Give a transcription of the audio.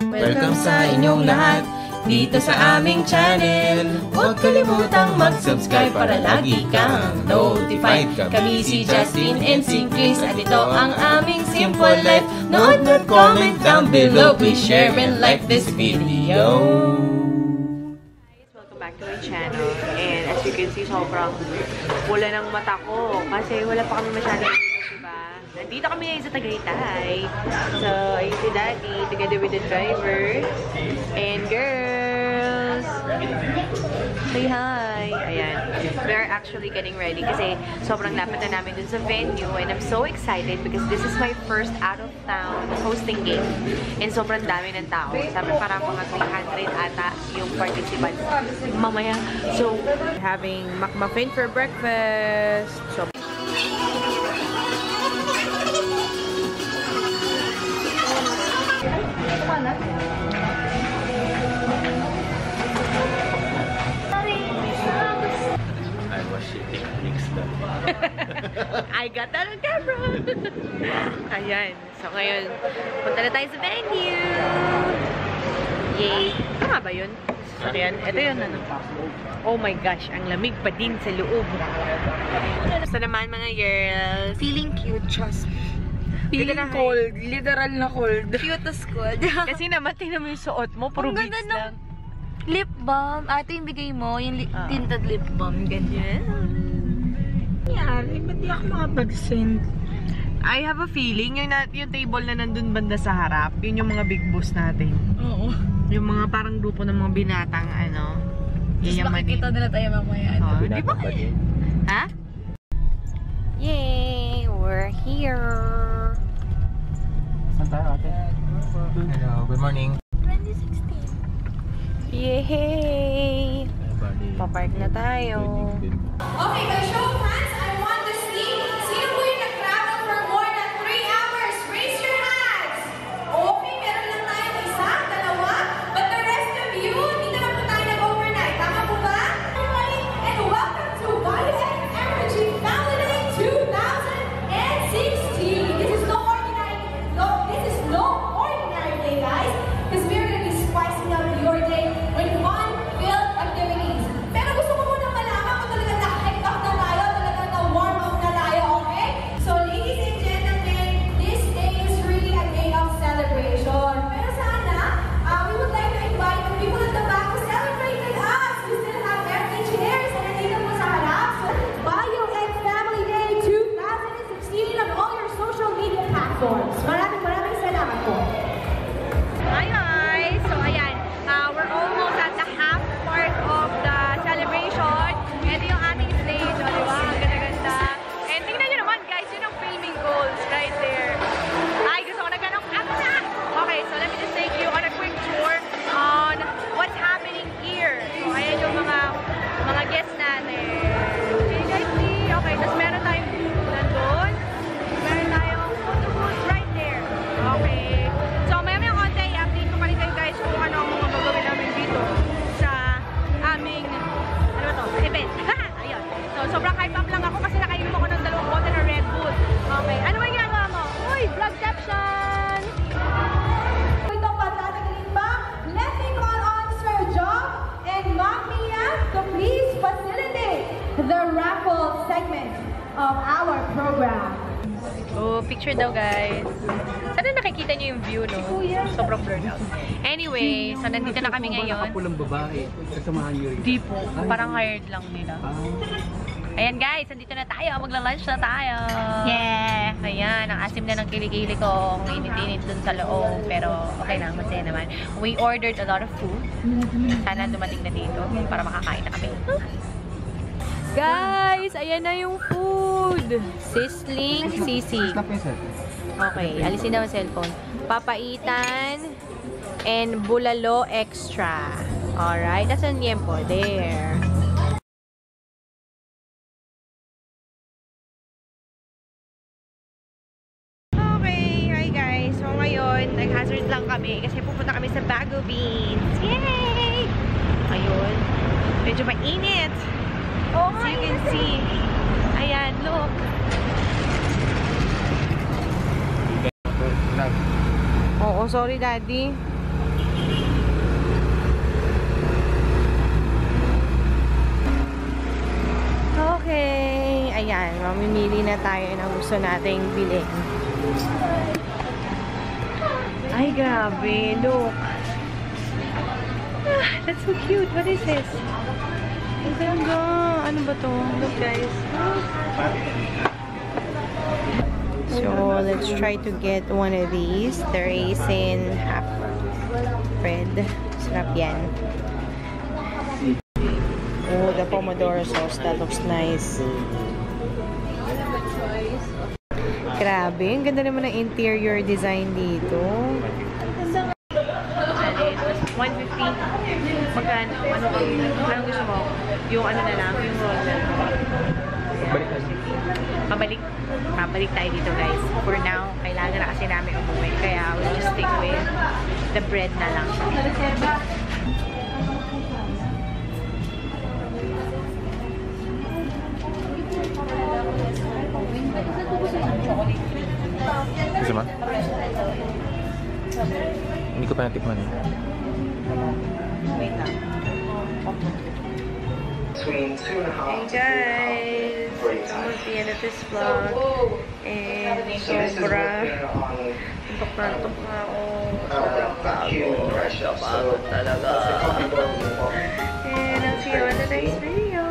Welcome sa inyong lahat dito sa aming channel. Huwag kalimutang mag-subscribe para lagi kang notified. Kami si Justin and si Chris at ito ang aming Simple Life. Note na comment down below. Please share and like this video. Welcome back to my channel. And as you can see, sobrang pula ng mata ko kasi wala pa kami masyadong tulog, diba? Nandito kami ngayon sa Tagaytay. So, ayun si Daddy together with the driver. And girls, say hi. Ayan. We're actually getting ready kasi sobrang lapit na namin dun sa venue. And I'm so excited because this is my first out-of-town hosting game. And sobrang dami ng tao. Sabi parang mga 300 ata yung participants mamaya. So, having McMuffin for breakfast. So, I got that on camera! Ayan. So, ngayon, punta na tayo sa venue! Yay! Tama ba yun? Ayan. Ito yun, ano? Oh my gosh, ang lamig pa din sa loob. So naman, mga girls. Feeling cute, just Feeling cold. Literal na cold. Cute as cold. Kasi naman, tingnan mo yung suot mo. Puro beads lang. Lip balm. Ito yung bigay mo. Yung tinted lip balm. Ganyan. Yari, ba't di ako makapag-send? I have a feeling, yung table na nandun banda sa harap, yun yung mga big boss natin. Oo. Yung mga parang grupo ng mga binatang, ano, yayamanin. Makikita nila tayo mamaya. Oh, di ba? Ha? Yay! We're here! Saan tayo, ate? Hello, good morning. 2016. Yay! Papark na tayo. Okay, the show fans, I want to see. Sino po yung nag-travel for more than 3 hours? Raise your hands. Okay, meron lang tayong isa, dalawa. But the rest of you, dito na po tayo nag-overnight. Tama po ba? And welcome to Bioex Energy Family Day 2016. This is no ordinary day, guys. Because we're going to be spicing up your day with fun-filled activities. Pero gusto ko muna malaman kung talagang na-hype up na tayo, talagang na-warm up na tayo, okay? So, ladies and gentlemen, this day is really a day of celebration. Pero sana, we would like to invite the people at the back to celebrate with us. We still have empty chairs and nandito po sa harap. So, Bioex Family Day 2016 on all your social media platforms. Maraming salamat po. Hi guys! So ayan, we're almost at the half part of the celebration. Ito yung ating stage, o diba? Ang ganda-ganda. And tingnan nyo naman guys, yun ang filming goals right there. Ay, gusto ko na ganong camera! Okay, so let me just take you on a quick tour on what's happening here. So ayan yung mga guests natin. Can you guys see? Okay, tapos meron tayong booth nandun. Meron tayong photo booth right there. Okay. So maya-maya konti, i-update ko pa rin kayo guys kung ano ang mga magagawin namin dito sa aming, ano ba to? Event. Ayun. So sobrang hype up lang ako kasi nakainom ako ng 2 bote na Red Bull. Okay. Ano ba yung ginagawa mo? Uy! Vlogception! Ito pa, tatagalin pa. Let me call on Sir John and Ma'am Mia to please facilitate the raffle segment of our program. Oh, picture daw guys. Sana nakikita niyo yung view, no? Sobrang blurred out. Anyway, so nandito na kami ngayon. Nakapulang babae, kasamahan niyo rin. Di po. Parang hired lang nila. Ayan guys, nandito na tayo. Magla-lunch na tayo. Yeah! Ayan, ang asim na ng kilikili ko. Ang init-init dun sa loob. Pero okay na, masaya naman. We ordered a lot of food. Sana dumating na dito para makakain na kami. Guys, ayan na yung food. Sizzling sisig. Okay, alisin daw ang cellphone. Papaitan and bulalo extra. Alright, that's ang liempo. There. Okay, hi guys. So ngayon, nag-hazard lang kami kasi pupunta kami sa Bago Beans. Yay! Ayun. Medyo mainit. Oh, so you can see. Ayan, look. Oo, sorry daddy. mamimili na tayo ng gusto nating bilhin. Ay, grabe. Look. Ah, that's so cute. What is this? Ang ganda. Ano ba to? Look, guys. So, let's try to get one of these. The raisin half bread. Sarap yan. Oh, the pomodoro sauce. That looks nice. Grabe. Ang ganda naman ng interior design dito. 150. Magkano? Anong gusto mo? Yung ano na lang, yung roll na lang. Pabalik tayo dito, guys. For now, kailangan na kasi namin umuwi. Kaya we'll just stick with the bread na lang. Gusto mo? Hindi ko pa natikman eh. Wait lang. Hey guys! It's almost the end of this vlog. And sobra. Tuntok na ako. Sobrang pagod talaga. And I'll see you on the next video.